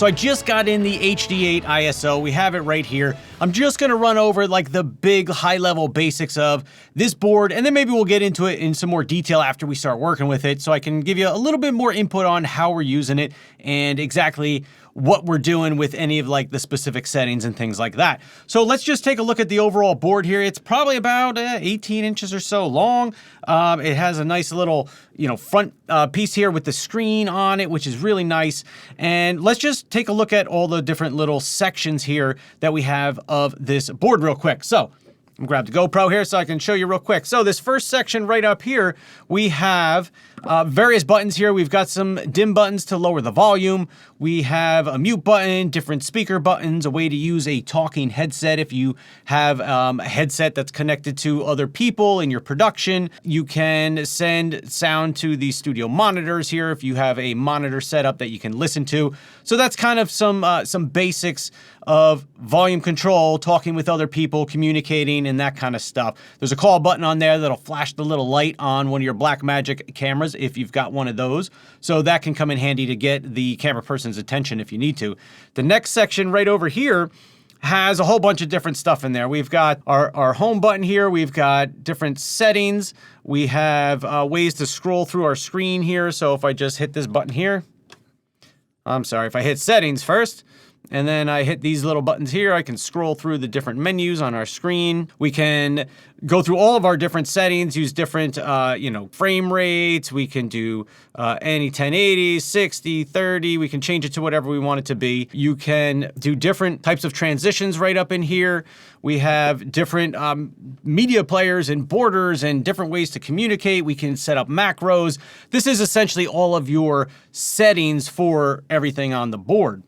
So I just got in the HD8 ISO. We have it right here. I'm just gonna run over like the big high-level basics of this board, and then maybe we'll get into it in some more detail after we start working with it, so I can give you a little bit more input on how we're using it and exactly what we're doing with any of like the specific settings and things like that. So let's just take a look at the overall board here. It's probably about 18 inches or so long. It has a nice little, front piece here with the screen on it, which is really nice. And let's just take a look at all the different little sections here that we have of this board real quick. So I'm gonna grab the GoPro here so I can show you real quick. So this first section right up here, we have various buttons here. We've got some dim buttons to lower the volume. We have a mute button, different speaker buttons, a way to use a talking headset if you have a headset that's connected to other people in your production. You can send sound to the studio monitors here if you have a monitor setup that you can listen to. So that's kind of some basics of volume control, talking with other people, communicating, and that kind of stuff. There's a call button on there that'll flash the little light on one of your BlackMagic cameras if you've got one of those. So that can come in handy to get the camera person's attention if you need to. The next section right over here has a whole bunch of different stuff in there. We've got our home button here. We've got different settings. We have ways to scroll through our screen here. So if I just hit this button here, if I hit settings first, and then I hit these little buttons here, I can scroll through the different menus on our screen. We can go through all of our different settings, use different, frame rates. We can do any 1080, 60, 30. We can change it to whatever we want it to be. You can do different types of transitions right up in here. We have different media players and borders and different ways to communicate. We can set up macros. This is essentially all of your settings for everything on the board.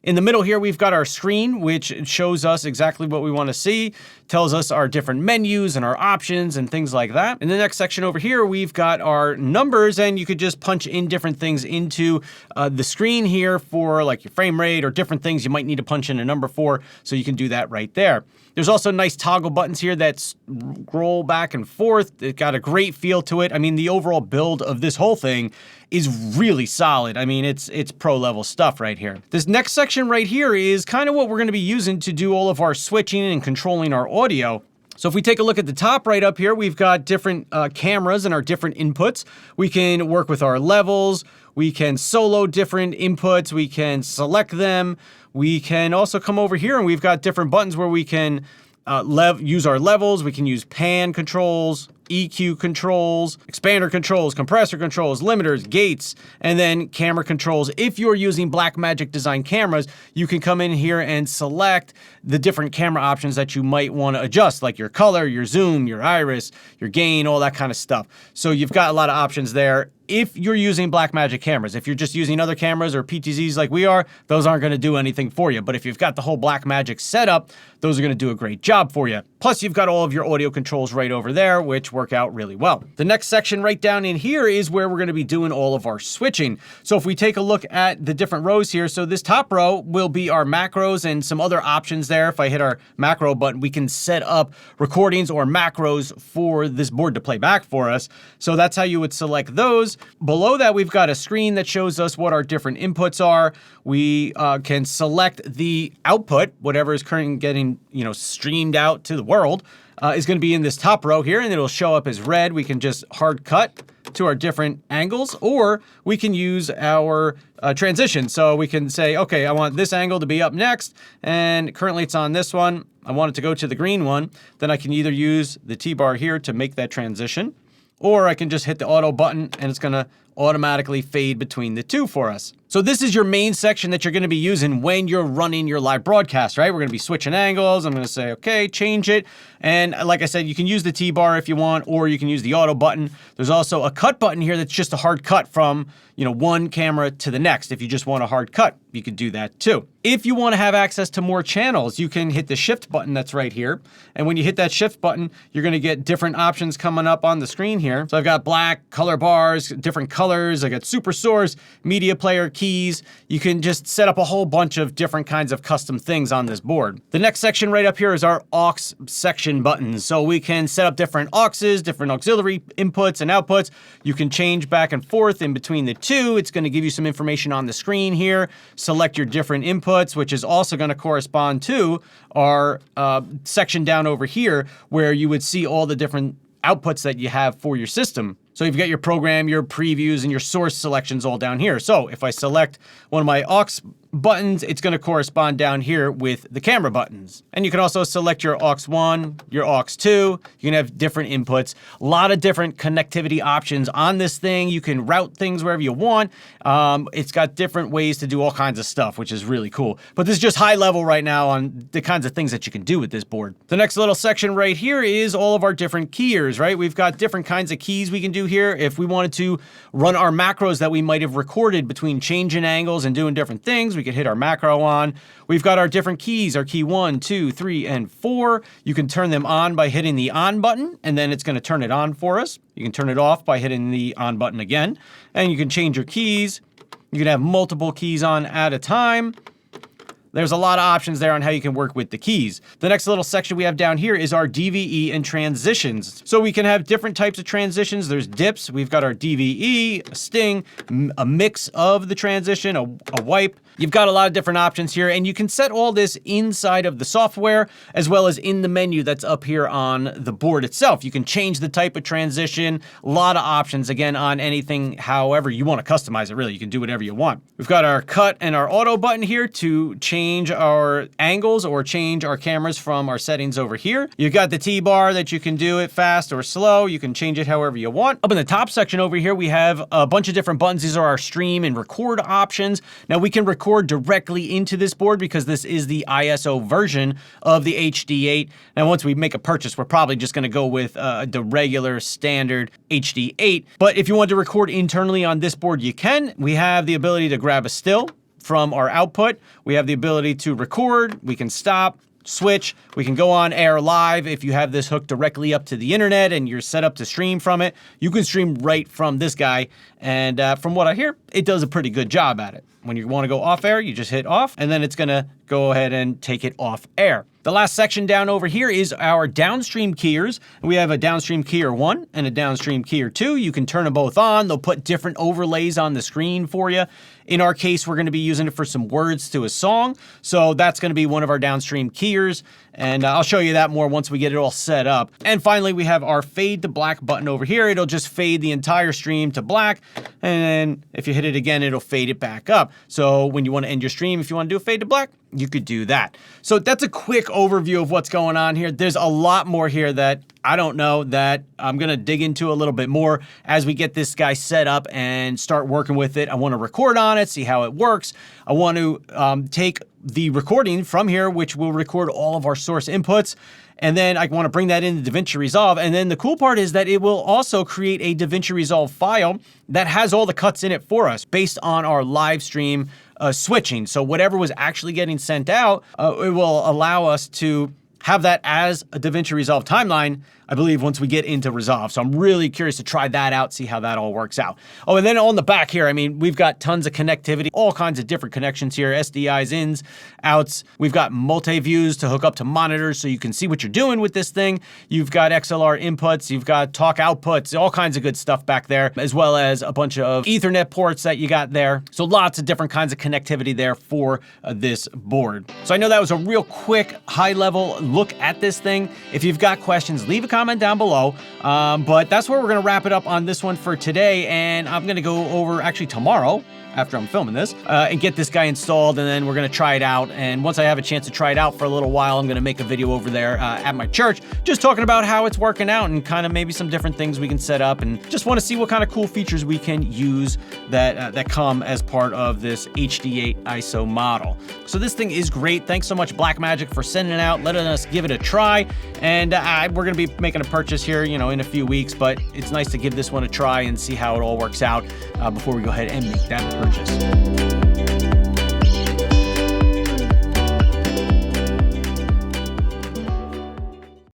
In the middle here, we've got our screen, which shows us exactly what we want to see, tells us our different menus and our options and things like that. In the next section over here, we've got our numbers, and you could just punch in different things into the screen here for like your frame rate or different things you might need to punch in a number for, so you can do that right there. There's also nice toggle buttons here that scroll back and forth. It got a great feel to it. I mean, the overall build of this whole thing is really solid. I mean, it's pro level stuff right here. This next section right here is kind of what we're going to be using to do all of our switching and controlling our audio. So if we take a look at the top right up here, we've got different cameras and our different inputs. We can work with our levels. We can solo different inputs. We can select them. We can also come over here and we've got different buttons where we can use our levels. We can use pan controls, EQ controls, expander controls, compressor controls, limiters, gates, and then camera controls. If you're using BlackMagic design cameras, you can come in here and select the different camera options that you might want to adjust, like your color, your zoom, your iris, your gain, all that kind of stuff. So you've got a lot of options there. If you're using BlackMagic cameras, if you're just using other cameras or PTZs like we are, those aren't going to do anything for you. But if you've got the whole BlackMagic setup, those are going to do a great job for you. Plus, you've got all of your audio controls right over there, which work out really well. The next section right down in here is where we're going to be doing all of our switching. So if we take a look at the different rows here, so this top row will be our macros and some other options there. If I hit our macro button, we can set up recordings or macros for this board to play back for us. So that's how you would select those. Below that, we've got a screen that shows us what our different inputs are. We can select the output, whatever is currently getting, streamed out to the world, is going to be in this top row here, and it'll show up as red. We can just hard cut to our different angles, or we can use our transition. So we can say, okay, I want this angle to be up next, and currently it's on this one. I want it to go to the green one. Then I can either use the T-bar here to make that transition, or I can just hit the auto button and it's gonna automatically fade between the two for us. So this is your main section that you're gonna be using when you're running your live broadcast, right? We're gonna be switching angles. I'm gonna say, okay, change it. And like I said, you can use the T-bar if you want, or you can use the auto button. There's also a cut button here that's just a hard cut from, one camera to the next. If you just want a hard cut, you could do that too. If you want to have access to more channels, you can hit the shift button that's right here. And when you hit that shift button, you're gonna get different options coming up on the screen here. So I've got black, color bars, different colors colors. I got super source, media player, keys. You can just set up a whole bunch of different kinds of custom things on this board. The next section right up here is our aux section buttons. So we can set up different auxes, different auxiliary inputs and outputs. You can change back and forth in between the two. It's going to give you some information on the screen here. Select your different inputs, which is also going to correspond to our section down over here where you would see all the different outputs that you have for your system. So you've got your program, your previews, and your source selections all down here. So if I select one of my aux buttons, it's going to correspond down here with the camera buttons. And you can also select your aux 1, your aux 2. You can have different inputs. A lot of different connectivity options on this thing. You can route things wherever you want. It's got different ways to do all kinds of stuff, which is really cool. But this is just high level right now on the kinds of things that you can do with this board. The next little section right here is all of our different keyers, right? We've got different kinds of keys we can do here. If we wanted to run our macros that we might have recorded between changing angles and doing different things, we could hit our macro on. We've got our different keys, our key 1, 2, 3, and 4. You can turn them on by hitting the on button, and then it's going to turn it on for us. You can turn it off by hitting the on button again, and you can change your keys. You can have multiple keys on at a time. There's a lot of options there on how you can work with the keys. The next little section we have down here is our DVE and transitions. So we can have different types of transitions. There's dips. We've got our DVE, a sting, a mix of the transition, a wipe. You've got a lot of different options here, and you can set all this inside of the software as well as in the menu that's up here on the board itself. You can change the type of transition. A lot of options, again, on anything, however you want to customize it, really. You can do whatever you want. We've got our cut and our auto button here to change our angles or change our cameras from our settings over here. You've got the T-bar that you can do it fast or slow. You can change it however you want. Up in the top section over here, we have a bunch of different buttons. These are our stream and record options. Now we can record directly into this board because this is the ISO version of the HD8. Now, once we make a purchase, we're probably just going to go with the regular standard HD8. But if you want to record internally on this board, you can. We have the ability to grab a still from our output. We have the ability to record. We can stop, switch. We can go on air live. If you have this hooked directly up to the internet and you're set up to stream from it, you can stream right from this guy. And from what I hear, it does a pretty good job at it. When you want to go off air, you just hit off, and then it's going to go ahead and take it off air. The last section down over here is our downstream keyers. We have a downstream keyer 1 and a downstream keyer 2. You can turn them both on. They'll put different overlays on the screen for you. In our case, we're going to be using it for some words to a song. So that's going to be one of our downstream keyers. And I'll show you that more once we get it all set up. And finally, we have our fade to black button over here. It'll just fade the entire stream to black. And then if you hit it again, it'll fade it back up. So when you want to end your stream, if you want to do a fade to black, you could do that. So that's a quick overview of what's going on here. There's a lot more here that I don't know that I'm going to dig into a little bit more as we get this guy set up and start working with it. I want to record on it, see how it works. I want to take the recording from here, which will record all of our source inputs. And then I want to bring that into DaVinci Resolve. And then the cool part is that it will also create a DaVinci Resolve file that has all the cuts in it for us based on our live stream switching. So whatever was actually getting sent out, it will allow us to have that as a DaVinci Resolve timeline, I believe, once we get into Resolve. So I'm really curious to try that out, see how that all works out. Oh, and then on the back here, I mean, we've got tons of connectivity, all kinds of different connections here, SDIs, ins, outs. We've got multi-views to hook up to monitors so you can see what you're doing with this thing. You've got XLR inputs, you've got talk outputs, all kinds of good stuff back there, as well as a bunch of Ethernet ports that you got there. So lots of different kinds of connectivity there for this board. So I know that was a real quick, high-level look at this thing. If you've got questions, leave a comment down below. But that's where we're going to wrap it up on this one for today. And I'm going to go over actually tomorrow, after I'm filming this, and get this guy installed, and then we're going to try it out. And once I have a chance to try it out for a little while, I'm going to make a video over there at my church, just talking about how it's working out and kind of maybe some different things we can set up, and just want to see what kind of cool features we can use that come as part of this HD8 ISO model. So this thing is great. Thanks so much, BlackMagic, for sending it out, letting us give it a try. And we're going to be making a purchase here, you know, in a few weeks, but it's nice to give this one a try and see how it all works out before we go ahead and make that purchase.